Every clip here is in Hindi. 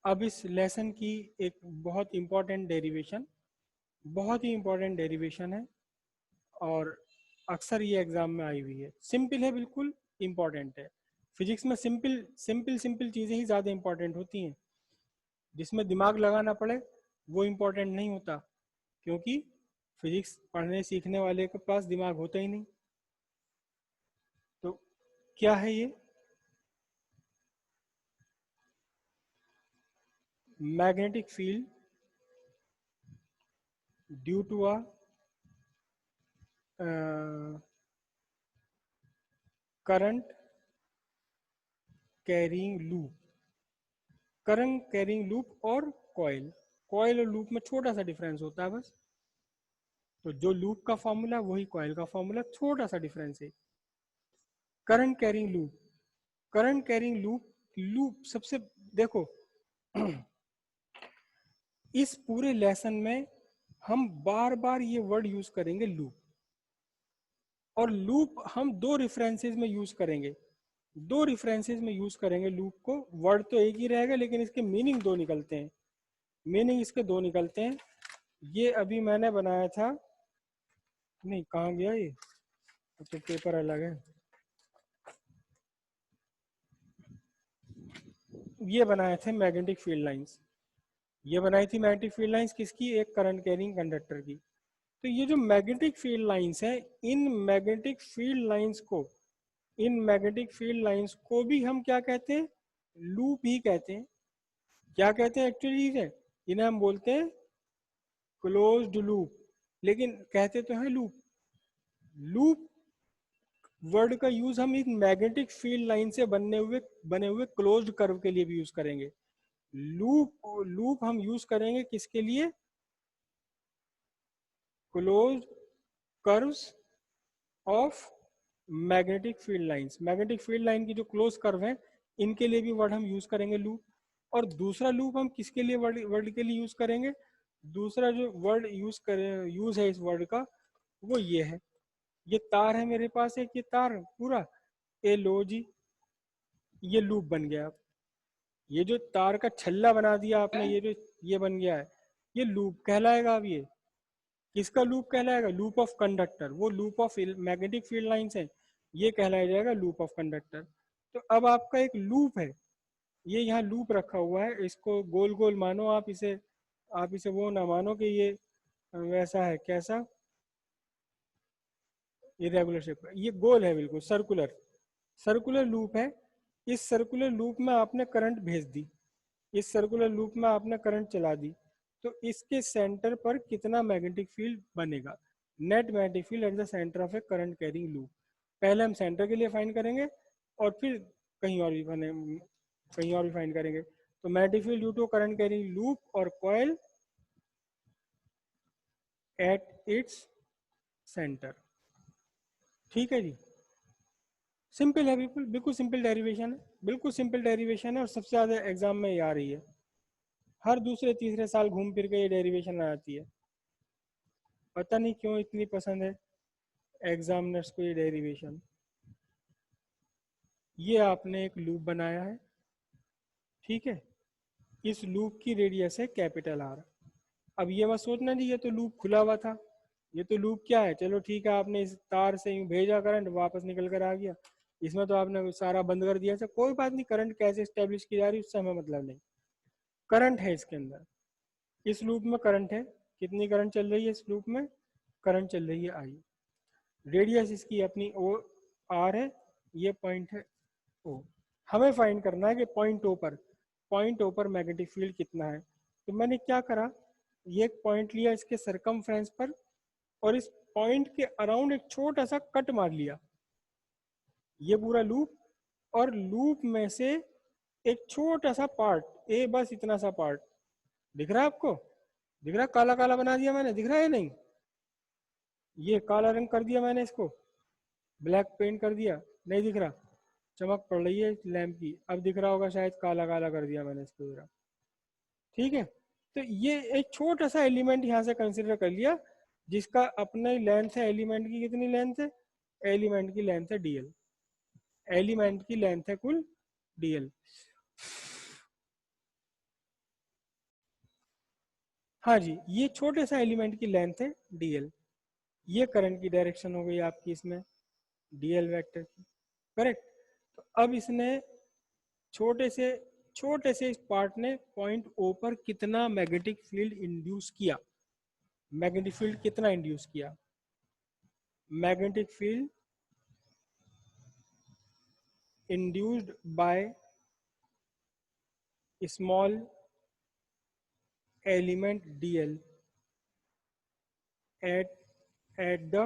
अब इस लेसन की एक बहुत इंपॉर्टेंट डेरिवेशन, बहुत ही इंपॉर्टेंट डेरिवेशन है और अक्सर ये एग्जाम में आई हुई है। सिंपल है, बिल्कुल इंपॉर्टेंट है। फिजिक्स में सिंपल सिंपल सिंपल चीज़ें ही ज़्यादा इंपॉर्टेंट होती हैं। जिसमें दिमाग लगाना पड़े वो इंपॉर्टेंट नहीं होता, क्योंकि फिजिक्स पढ़ने सीखने वाले के पास दिमाग होता ही नहीं। तो क्या है ये? Magnetic field due to a current carrying loop. Current carrying loop और कॉइल, कॉइल और लूप में छोटा सा डिफरेंस होता है बस। तो जो लूप का फॉर्मूला वही कॉइल का फॉर्मूला, छोटा सा डिफरेंस है। Current carrying loop, current carrying loop, loop सबसे, देखो इस पूरे लेसन में हम बार बार ये वर्ड यूज करेंगे लूप। और लूप हम दो रेफरेंसेस में यूज करेंगे, दो रेफरेंसेस में यूज करेंगे लूप को। वर्ड तो एक ही रहेगा लेकिन इसके मीनिंग दो निकलते हैं, मीनिंग इसके दो निकलते हैं। ये अभी मैंने बनाया था, नहीं कहाँ गया ये, तो पेपर अलग है। ये बनाए थे मैग्नेटिक फील्ड लाइंस, ये बनाई थी मैग्नेटिक फील्ड लाइंस किसकी, एक करंट कैरिंग कंडक्टर की। तो ये जो मैग्नेटिक फील्ड लाइंस है, इन मैग्नेटिक फील्ड लाइंस को, इन मैग्नेटिक फील्ड लाइंस को भी हम क्या कहते हैं, लूप ही कहते हैं। क्या कहते हैं एक्चुअली है, इन्हें हम बोलते हैं क्लोज्ड लूप, लेकिन कहते तो हैं लूप। लूप वर्ड का यूज हम इन मैग्नेटिक फील्ड लाइन से बने हुए क्लोज्ड कर्व के लिए भी यूज करेंगे। लूप लूप हम यूज करेंगे किसके लिए, closed curves of magnetic field lines. Magnetic field line की जो क्लोज कर्व है इनके लिए भी वर्ड हम यूज करेंगे लूप। और दूसरा लूप हम किसके लिए वर्ड वर्ड के लिए यूज करेंगे, दूसरा जो वर्ड यूज है इस वर्ड का, वो ये है। ये तार है मेरे पास एक, ये तार पूरा, ए लो जी, ये लूप बन गया। ये जो तार का छल्ला बना दिया आपने, ये जो ये बन गया है, ये लूप कहलाएगा। अब ये किसका लूप कहलाएगा, लूप ऑफ कंडक्टर। वो loop of magnetic field lines है, ये कहलाया जाएगा लूप ऑफ कंडक्टर। तो अब आपका एक लूप है, ये यहाँ लूप रखा हुआ है, इसको गोल गोल मानो आप इसे, आप इसे वो ना मानो कि ये वैसा है, कैसा, इरेगुलर शेप, ये गोल है बिल्कुल सर्कुलर, सर्कुलर लूप है। इस सर्कुलर लूप में आपने करंट भेज दी, इस सर्कुलर लूप में आपने करंट चला दी, तो इसके सेंटर पर कितना मैग्नेटिक फील्ड बनेगा, net magnetic field at the centre of A current carrying loop. पहले हम सेंटर के लिए फाइंड करेंगे और फिर कहीं और भी कहीं और भी फाइंड करेंगे। तो magnetic field due to current carrying loop और कॉइल एट इट्स सेंटर। ठीक है जी, सिंपल है, बिल्कुल बिल्कुल सिंपल डेरिवेशन है, बिल्कुल सिंपल डेरिवेशन है और सबसे ज़्यादा एग्जाम में ये आ रही है। हर दूसरे तीसरे साल घूम फिर के ये डेरिवेशन आ जाती है, पता नहीं क्यों इतनी पसंद है एग्जामिनर्स को ये डेरिवेशन। ये आपने एक लूप बनाया है, ठीक है, इस लूप की रेडियस है कैपिटल आर। अब ये मत सोचना जी ये तो लूप खुला हुआ था, ये तो लूप क्या है, चलो ठीक है आपने इस तार से यूं भेजा करंट वापस निकल कर आ गया, इसमें तो आपने सारा बंद कर दिया, कोई बात नहीं, करंट कैसे स्टेब्लिश की जा रही है उससे हमें मतलब नहीं। करंट है इसके अंदर, इस लूप में करंट है, कितनी करंट चल रही है इस लूप में, करंट चल रही है आई। रेडियस इसकी अपनी ओ आर है, ये पॉइंट है ओ। हमें फाइंड करना है कि पॉइंट ओ पर मैग्नेटिक फील्ड कितना है। तो मैंने क्या करा, ये एक पॉइंट लिया इसके सरकमफ्रेंस पर और इस पॉइंट के अराउंड एक छोटा सा कट मार लिया, ये पूरा लूप, और लूप में से एक छोटा सा पार्ट ए, बस इतना सा पार्ट दिख रहा है आपको, दिख रहा है, काला काला बना दिया मैंने, दिख रहा है नहीं, ये काला रंग कर दिया मैंने इसको, ब्लैक पेंट कर दिया, नहीं दिख रहा, चमक पड़ रही है लैंप की, अब दिख रहा होगा शायद, काला काला कर दिया मैंने इसको जरा, ठीक है। तो ये एक छोटा सा एलिमेंट यहाँ से कंसिडर कर लिया, जिसका अपना लेंथ है, एलिमेंट की कितनी लेंथ है, एलिमेंट की लेंथ है डीएल, एलिमेंट की लेंथ है कुल डीएल। हाँ जी, ये छोटे सा एलिमेंट की लेंथ है dl, ये करंट की डायरेक्शन हो गई आपकी इसमें dl वेक्टर की, करेक्ट। तो अब इसने छोटे से इस पार्ट ने पॉइंट ओ पर कितना मैग्नेटिक फील्ड इंड्यूस किया, मैग्नेटिक फील्ड कितना इंड्यूस किया, magnetic field induced by small element dl at the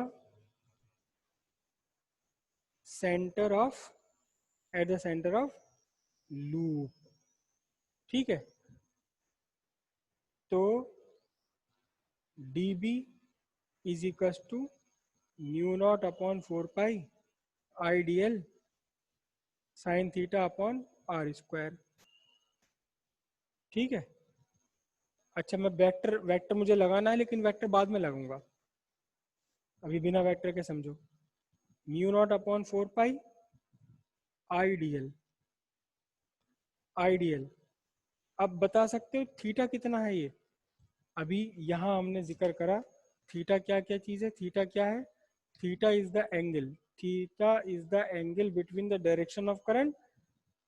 center of loop, ठीक है। तो dB is equal to mu naught upon 4 pi I D L sine theta upon R square, ठीक है। अच्छा, मैं वेक्टर वेक्टर मुझे लगाना है, लेकिन वेक्टर बाद में लगाऊंगा, अभी बिना वेक्टर के समझो। Mu naught upon 4 pi IDL, IDL. अब बता सकते हो थीटा कितना है ये, अभी यहाँ हमने जिक्र करा थीटा क्या क्या चीज़ है, थीटा क्या है, theta is the angle, theta is the angle between the direction of current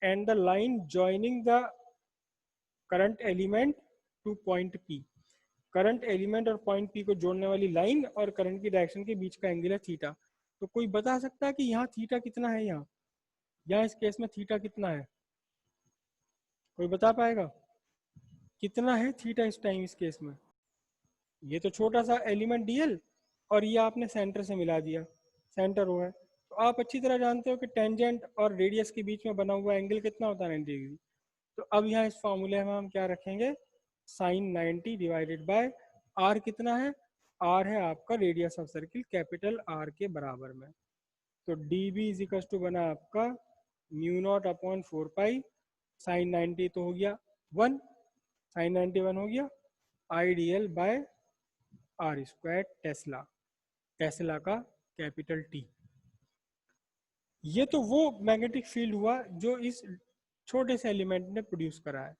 and the line joining the current element two point P. Current element और पॉइंट पी को जोड़ने वाली लाइन और करंट की डायरेक्शन के बीच का एंगल है थीटा। तो कोई बता सकता है कि यहाँ थीटा कितना है, यहाँ यहाँ इस केस में थीटा कितना है, कोई बता पाएगा कितना है थीटा इस टाइम इस केस में। ये तो छोटा सा एलिमेंट डीएल और ये आपने सेंटर से मिला दिया, सेंटर हुआ है। तो आप अच्छी तरह जानते हो कि टेंजेंट और रेडियस के बीच में बना हुआ एंगल कितना होता है, 90 डिग्री। तो अब यहाँ इस फॉर्मूले में हम क्या रखेंगे, साइन 90 डिवाइडेड बाय आर कितना है, आर है आपका radius of circle capital R के बराबर में। तो D B is equal to बना आपका mu naught upon 4 pi sine 90 तो हो गया 1, साइन 91 हो गया I D L by R square tesla, tesla का कैपिटल टी। ये तो वो मैग्नेटिक फील्ड हुआ जो इस छोटे से एलिमेंट ने प्रोड्यूस करा है,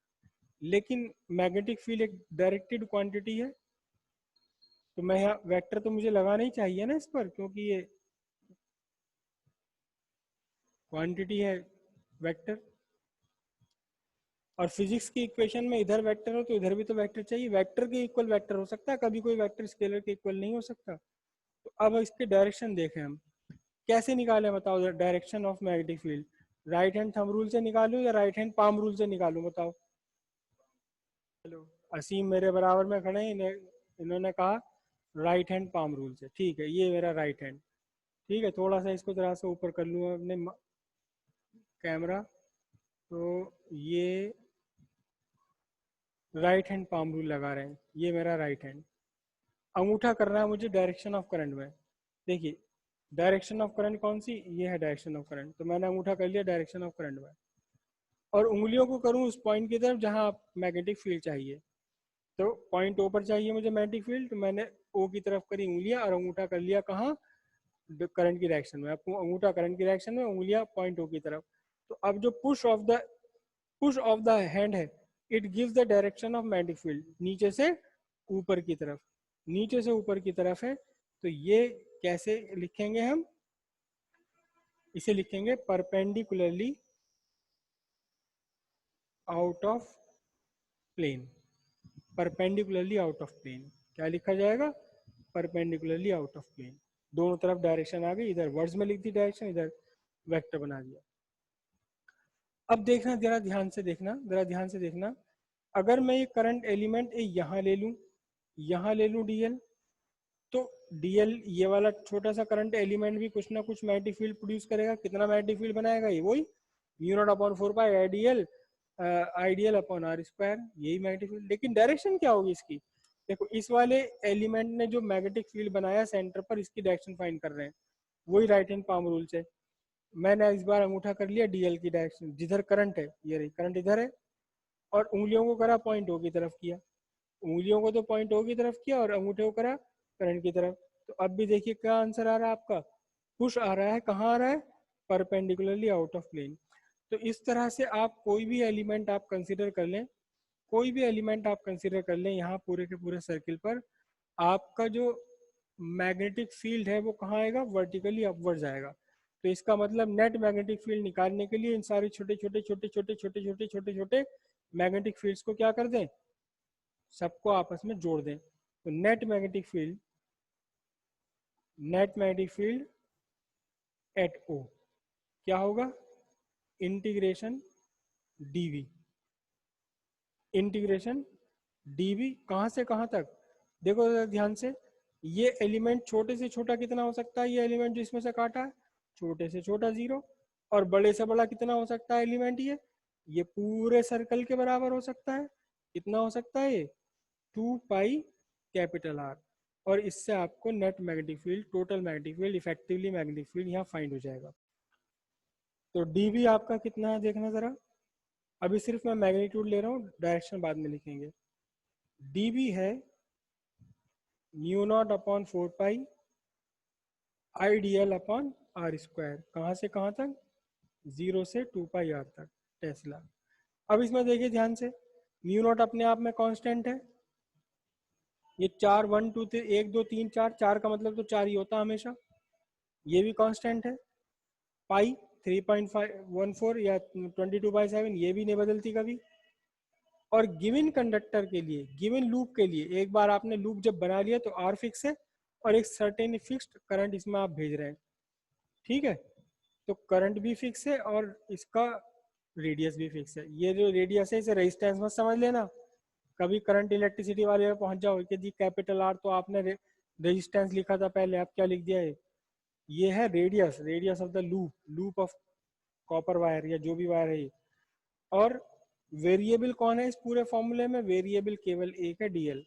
लेकिन मैग्नेटिक फील्ड एक डायरेक्टेड क्वांटिटी है। तो मैं यहाँ वेक्टर तो मुझे लगाना ही चाहिए ना इस पर, क्योंकि ये क्वांटिटी है वेक्टर। और फिजिक्स की इक्वेशन में इधर वेक्टर हो तो इधर भी तो वेक्टर चाहिए, वेक्टर के इक्वल वेक्टर हो सकता है, कभी कोई वेक्टर स्केलर के इक्वल नहीं हो सकता। तो अब इसके डायरेक्शन देखें हम कैसे निकालें, बताओ direction of magnetic field, right hand thumb rule से निकालूं या राइट हैंड पाम रूल से निकालूं, बताओ। चलो, असीम मेरे बराबर में खड़े हैं, इन्होंने कहा राइट हैंड पाम रूल से, ठीक है, ये मेरा राइट हैंड, ठीक है। थोड़ा सा इसको जरा सा ऊपर कर लूँ अपने कैमरा, तो ये राइट हैंड पाम रूल लगा रहे हैं, ये मेरा राइट हैंड। अंगूठा करना है मुझे डायरेक्शन ऑफ करंट में, देखिए डायरेक्शन ऑफ करंट कौन सी, ये है डायरेक्शन ऑफ करंट, तो मैंने अंगूठा कर लिया डायरेक्शन ऑफ करंट में, और उंगलियों को करूँ उस पॉइंट की तरफ जहाँ मैग्नेटिक फील्ड चाहिए। तो पॉइंट ओ पर चाहिए मुझे मैग्नेटिक फील्ड, तो मैंने ओ की तरफ करी उंगलियां और अंगूठा कर लिया कहाँ, करंट की डायरेक्शन में, अंगूठा करंट की डायरेक्शन में, उंगलियां पॉइंट ओ की तरफ। तो अब जो पुश ऑफ द हैंड है, it gives the direction of magnetic field, नीचे से ऊपर की तरफ, नीचे से ऊपर की तरफ है। तो ये कैसे लिखेंगे हम, इसे लिखेंगे perpendicularly out of plane, perpendicularly out of plane, क्या लिखा जाएगा, परपेंडिकुलरली आउट ऑफ प्लेन। दोनों तरफ डायरेक्शन आ गई, इधर वर्ड्स में लिख दी डायरेक्शन, इधर वेक्टर बना दिया। अब देखना जरा ध्यान से देखना, जरा ध्यान से देखना, अगर मैं ये करंट एलिमेंट यहाँ ले लूँ, यहाँ ले लूँ डीएल, तो डीएल ये वाला छोटा सा करंट एलिमेंट भी कुछ ना कुछ मैग्नेटिक फील्ड प्रोड्यूस करेगा, कितना मैग्नेटिक फील्ड बनाएगा, ये वही mu naught upon 4 pi IDL IDL upon R square, यही मैग्नेटिक फील्ड। लेकिन डायरेक्शन क्या होगी इसकी, देखो इस वाले एलिमेंट ने जो मैग्नेटिक फील्ड बनाया सेंटर पर, इसकी डायरेक्शन फाइंड कर रहे हैं, वही राइट हैंड पाम रूल से। मैंने इस बार अंगूठा कर लिया डीएल की डायरेक्शन, जिधर करंट है, ये रही करंट इधर है, और उंगलियों को करा पॉइंट ओ की तरफ किया, उंगलियों को तो पॉइंट ओ की तरफ किया और अंगूठे को करा करंट की तरफ। तो अब भी देखिए क्या आंसर आ रहा है आपका, पुश आ रहा है, कहाँ आ रहा है, परपेंडिकुलरली आउट ऑफ प्लेन। तो इस तरह से आप कोई भी एलिमेंट आप कंसिडर कर लें, कोई भी एलिमेंट आप कंसिडर कर लें यहाँ पूरे के पूरे सर्किल पर, आपका जो मैग्नेटिक फील्ड है वो कहाँ आएगा, वर्टिकली अपवर्ड जाएगा। तो इसका मतलब नेट मैग्नेटिक फील्ड निकालने के लिए इन सारे छोटे छोटे छोटे छोटे छोटे छोटे छोटे छोटे मैग्नेटिक फील्ड्स को क्या कर दें, सबको आपस में जोड़ दें। तो नेट मैग्नेटिक फील्ड एट ओ क्या होगा, इंटीग्रेशन डीवी, इंटीग्रेशन डीवी कहाँ से कहाँ तक, देखो जरा ध्यान से, ये एलिमेंट छोटे से छोटा कितना हो सकता है, ये एलिमेंट जिसमें से काटा है, छोटे से छोटा 0, और बड़े से बड़ा कितना हो सकता है एलिमेंट, ये पूरे सर्कल के बराबर हो सकता है। कितना हो सकता है ये, 2 पाई कैपिटल आर। और इससे आपको net magnetic field, total magnetic field, effectively magnetic field यहाँ फाइंड हो जाएगा। तो डीवी आपका कितना है देखना जरा, अभी सिर्फ मैं मैग्नीट्यूड ले रहा हूँ, डायरेक्शन बाद में लिखेंगे। डीवी है mu naught upon 4 pi I D L upon R square, कहाँ से कहाँ तक, 0 से 2 पाई आर तक टेस्ला। अब इसमें देखिए ध्यान से, म्यू नॉट अपने आप में कांस्टेंट है, ये 4 1 2 3 1 2 3 4, 4 का मतलब तो 4 ही होता है हमेशा, ये भी कांस्टेंट है। पाई 3.514 या 22/7, ये भी नहीं बदलती कभी। और गिवन कंडक्टर के लिए, गिवन लूप के लिए, एक बार आपने लूप जब बना लिया तो आर फिक्स है और एक सर्टेन फिक्स्ड करंट इसमें आप भेज रहे हैं, ठीक है। तो करंट भी फिक्स है और इसका रेडियस भी फिक्स है। ये जो रेडियस है इसे रेजिस्टेंस मत समझ लेना, कभी करंट इलेक्ट्रिसिटी वाले में पहुंच जाओ कि जी कैपिटल आर तो आपने रेजिस्टेंस लिखा था पहले, आप क्या लिख दिया है, ये है radius, radius of the loop, loop of copper wire या जो भी वायर है ये। और वेरिएबल कौन है इस पूरे फॉर्मूले में, वेरिएबल केवल एक है, डीएल।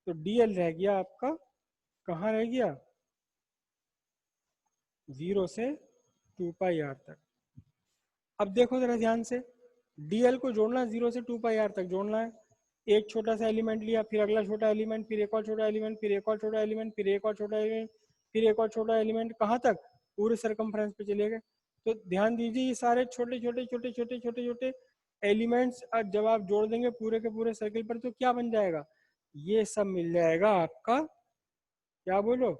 तो डीएल रह गया आपका, कहाँ रह गया, 0 से 2 पाई आर तक। अब देखो जरा ध्यान से, डीएल को जोड़ना है 0 से 2 पाई आर तक जोड़ना है। एक छोटा सा एलिमेंट लिया, फिर अगला छोटा एलिमेंट, फिर एक और छोटा एलिमेंट, फिर एक और छोटा एलिमेंट, फिर एक और छोटा एलिमेंट, फिर एक और छोटा एलिमेंट, कहाँ तक, पूरे सरकमफ्रेंस पे चले गए। तो ध्यान दीजिए ये सारे छोटे छोटे छोटे छोटे छोटे छोटे एलिमेंट्स जब आप जोड़ देंगे पूरे के पूरे सर्किल पर तो क्या बन जाएगा, ये सब मिल जाएगा आपका, क्या बोलो,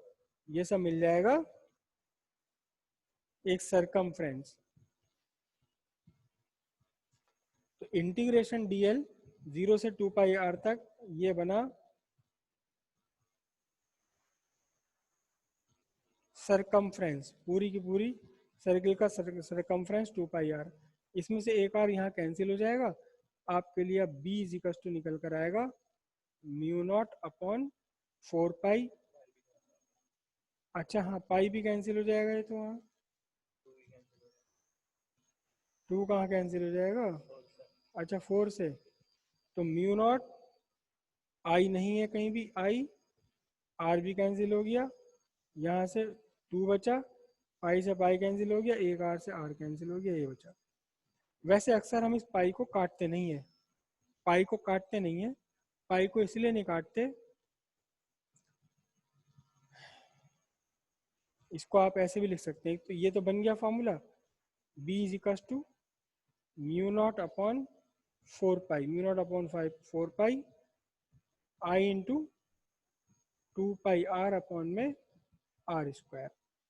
ये सब मिल जाएगा एक सरकमफ्रेंस। तो इंटीग्रेशन डीएल 0 से 2 पाई आर तक, ये बना सरकमफ्रेंस, पूरी की पूरी सर्किल का सरकमफ्रेंस 2 पाई आर। इसमें से एक आर यहाँ कैंसिल हो जाएगा, आपके लिए बी इज इक्वल टू निकल कर आएगा म्यू नॉट अपॉन 4 पाई। अच्छा हाँ, पाई भी कैंसिल हो जाएगा ये तो, वहाँ 2 कहाँ कैंसिल हो जाएगा, अच्छा 4 से, तो म्यू नॉट, आई नहीं है कहीं भी, आई, आर भी कैंसिल हो गया, यहाँ से 2 बचा, पाई से पाई कैंसिल हो गया, एक आर से आर कैंसिल हो गया, ये बचा। वैसे अक्सर हम इस पाई को काटते नहीं है, पाई को काटते नहीं है, पाई को इसलिए नहीं काटते, इसको आप ऐसे भी लिख सकते हैं। तो ये तो बन गया formula, B is equal to mu naught upon 4 pi, mu naught upon 4 pi I into 2 pi R upon में आर स्क्वायर,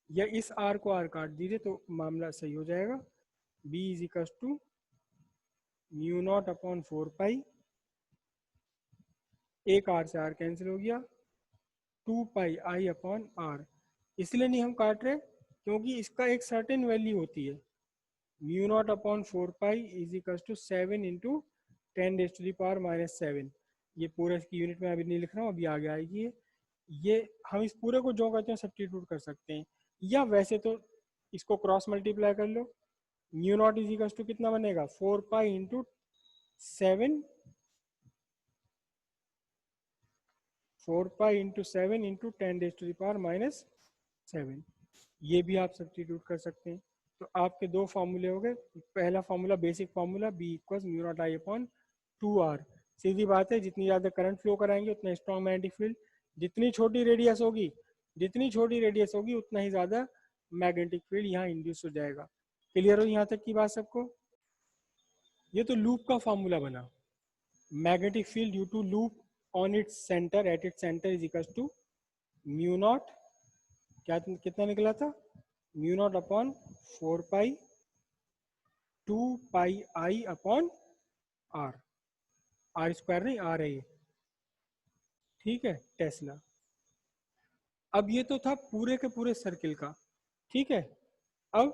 या इस आर को आर काट दीजिए तो मामला सही हो जाएगा। B is equal to mu naught upon 4 pi, एक आर से आर कैंसिल हो गया, 2 पाई आई अपॉन आर। इसलिए नहीं हम काट रहे क्योंकि इसका एक सर्टेन वैल्यू होती है, mu naught upon 4 pi is equal to 7 into 10⁻⁻⁷। ये पूरा इसकी यूनिट में अभी नहीं लिख रहा हूँ, अभी आगे आएगी ये हम इस पूरे को जो कहते हैं सब्स्टिट्यूट कर सकते हैं, या वैसे तो इसको क्रॉस मल्टीप्लाई कर लो, mu not is equal to कितना बनेगा, 4 pi into 7, 4 pi into 7 into 10⁻⁻⁷, ये भी आप सब्स्टिट्यूट कर सकते हैं। तो आपके दो फार्मूले हो गए, पहला formula basic formula B equals mu not I upon 2r, सीधी बात है, जितनी ज़्यादा करंट फ्लो कराएंगे उतना स्ट्रॉन्ग मैग्नेटिक फील्ड, जितनी छोटी रेडियस होगी, जितनी छोटी रेडियस होगी उतना ही ज़्यादा मैग्नेटिक फील्ड यहाँ इंड्यूस हो जाएगा। क्लियर हो यहाँ तक की बात सबको, ये तो लूप का फार्मूला बना। Magnetic field due to loop on its centre at its centre is equal to mu naught, क्या कितना निकला था, mu naught upon 4 pi 2 pi upon R, R square नहीं आर है ये, ठीक है, टेस्ला। अब ये तो था पूरे के पूरे सर्किल का, ठीक है। अब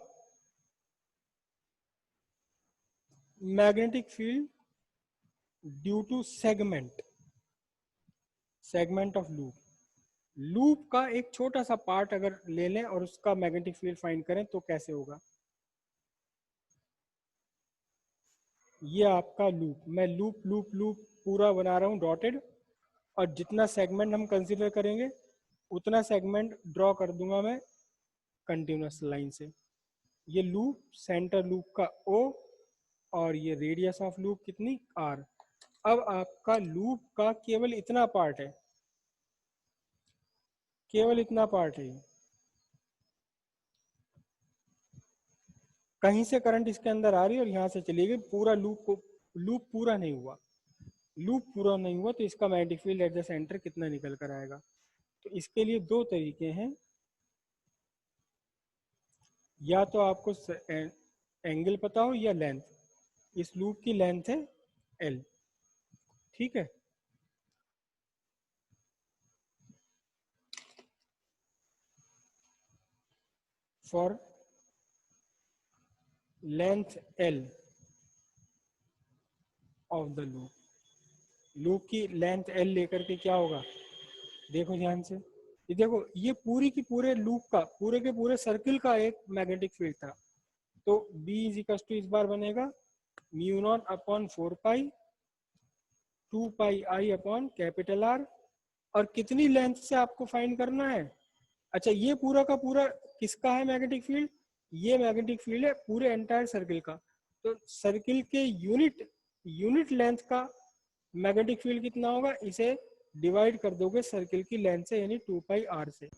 magnetic field due to segment, segment of loop, loop का एक छोटा सा पार्ट अगर ले लें और उसका मैग्नेटिक फील्ड फाइंड करें तो कैसे होगा। ये आपका लूप, मैं लूप लूप लूप पूरा बना रहा हूँ डॉटेड, और जितना सेगमेंट हम कंसीडर करेंगे उतना सेगमेंट ड्रॉ कर दूंगा मैं कंटिन्यूस लाइन से। ये लूप, सेंटर लूप का ओ, और ये रेडियस ऑफ लूप कितनी आर। अब आपका लूप का केवल इतना पार्ट है, केवल इतना पार्ट है, कहीं से करंट इसके अंदर आ रही है और यहाँ से चली गई, पूरा लूप को, लूप पूरा नहीं हुआ, लूप पूरा नहीं हुआ तो इसका magnetic field at the centre कितना निकल कर आएगा। तो इसके लिए दो तरीके हैं, या तो आपको एंगल पता हो या लेंथ, इस लूप की लेंथ है एल, ठीक है। For length L of the loop, loop की लेंथ एल लेकर के क्या होगा, देखो ध्यान से, ये देखो ये पूरी की पूरे लूप का, पूरे के पूरे सर्किल का एक मैग्नेटिक फील्ड था। तो B इज इक्वल टू इस बार बनेगा mu naught upon 4 pi 2 pi upon capital R, और कितनी लेंथ से आपको फाइंड करना है। अच्छा ये पूरा का पूरा किसका है मैग्नेटिक फील्ड, ये मैग्नेटिक फील्ड है पूरे एंटायर सर्किल का। तो सर्किल के यूनिट, यूनिट लेंथ का मैग्नेटिक फील्ड कितना होगा, इसे डिवाइड कर दोगे सर्किल की लेंथ से, यानी 2 पाई आर से।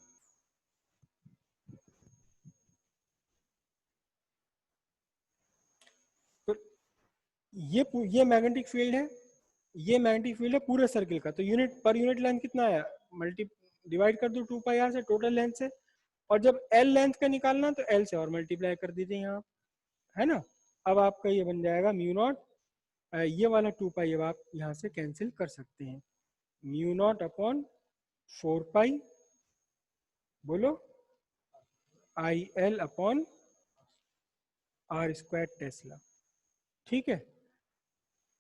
तो ये मैग्नेटिक फील्ड है, ये मैग्नेटिक फील्ड है पूरे सर्किल का। तो यूनिट पर यूनिट लेंथ कितना आया, मल्टी डिवाइड कर दो 2 पाई आर से टोटल लेंथ से, और जब एल लेंथ का निकालना तो एल से और मल्टीप्लाई कर दीजिए यहाँ, है ना। अब आपका ये बन जाएगा म्यू नॉट, ये वाला 2 पाई अब आप यहाँ से कैंसिल कर सकते हैं, म्यू नॉट अपॉन 4 पाई, बोलो, I L upon R square tesla, ठीक है।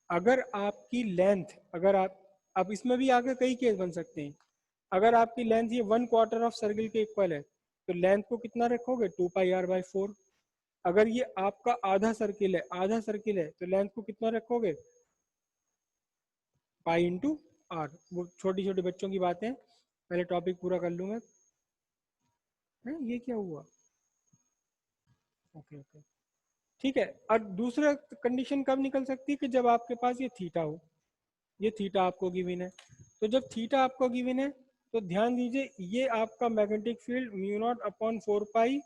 अगर आपकी लेंथ, अगर आप, अब इसमें भी आगे कई केस बन सकते हैं, अगर आपकी लेंथ ये 1/4 ऑफ सर्किल के इक्वल है तो लेंथ को कितना रखोगे 2 पाई आर बाई 4। अगर ये आपका आधा सर्किल है, आधा सर्किल है तो लेंथ को कितना रखोगे पाई इंटू आर। वो छोटी छोटी बच्चों की बातें, पहले टॉपिक पूरा कर लूँ मैं, ये क्या हुआ, ओके ओके, ठीक है। और दूसरा कंडीशन कब निकल सकती है कि जब आपके पास ये थीटा हो, ये थीटा आपको गिवन है। तो जब थीटा आपको गिवन है तो ध्यान दीजिए ये आपका magnetic field mu naught upon 4 pi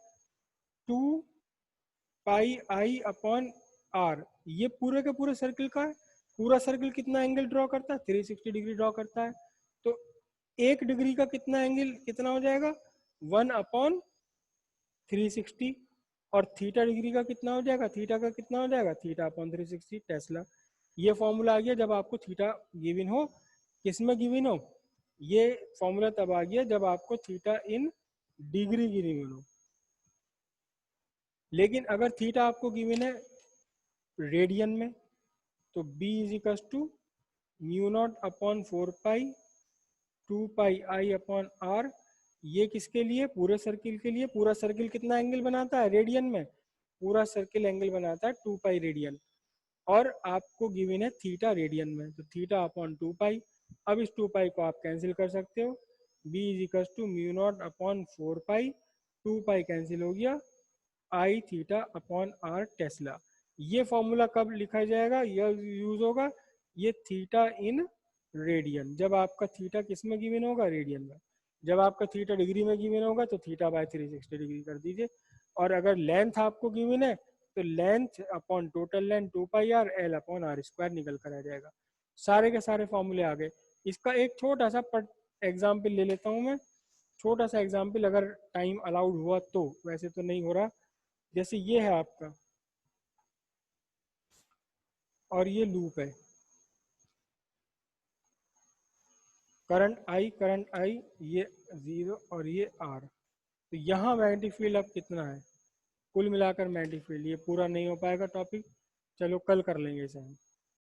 2 pi upon R, ये पूरे के पूरे सर्किल का है। पूरा सर्किल कितना एंगल ड्रॉ करता है, 360 डिग्री ड्रॉ करता है। तो 1 डिग्री का कितना एंगल कितना हो जाएगा, 1/360, और थीटा डिग्री का कितना हो जाएगा, थीटा का कितना हो जाएगा, थीटा अपॉन 360 टेस्ला। ये फॉर्मूला आ गया जब आपको थीटा गिवन हो, किसमें गिवन हो, ये फॉर्मूला तब आ गया जब आपको थीटा इन डिग्री गिवन हो। लेकिन अगर थीटा आपको गिवन है रेडियन में, तो B is equal to mu naught upon 4 pi 2 pi upon R, ये किसके लिए, पूरे सर्किल के लिए। पूरा सर्किल कितना एंगल बनाता है रेडियन में, पूरा सर्किल एंगल बनाता है 2 पाई रेडियन, और आपको गिवन है थीटा रेडियन में, तो थीटा अपॉन 2 पाई। अब इस 2 पाई को आप कैंसिल कर सकते हो, B is equal to mu naught upon 4 pi 2 pi cancel हो गया, I theta upon R tesla. ये फॉर्मूला कब लिखा जाएगा, यह यूज होगा, ये थीटा इन रेडियन, जब आपका थीटा किस में गिवन होगा, रेडियन में। जब आपका थीटा डिग्री में गिवन होगा तो थीटा बाय 360 डिग्री कर दीजिए। और अगर लेंथ आपको गिवन है तो length upon total length 2 pi R L upon R square निकल कर आ जाएगा। सारे के सारे फॉर्मूले आ गए। इसका एक छोटा सा एग्जाम्पल ले लेता हूँ मैं, छोटा सा एग्जाम्पल, अगर टाइम अलाउड हुआ तो, वैसे तो नहीं हो रहा। जैसे ये है आपका, और ये लूप है, करंट आई, ये 0 और ये आर। तो यहाँ मैग्नेटिक फील्ड अब कितना है, कुल मिलाकर मैग्नेटिक फील्ड, ये पूरा नहीं हो पाएगा टॉपिक, चलो कल कर लेंगे इसे हम।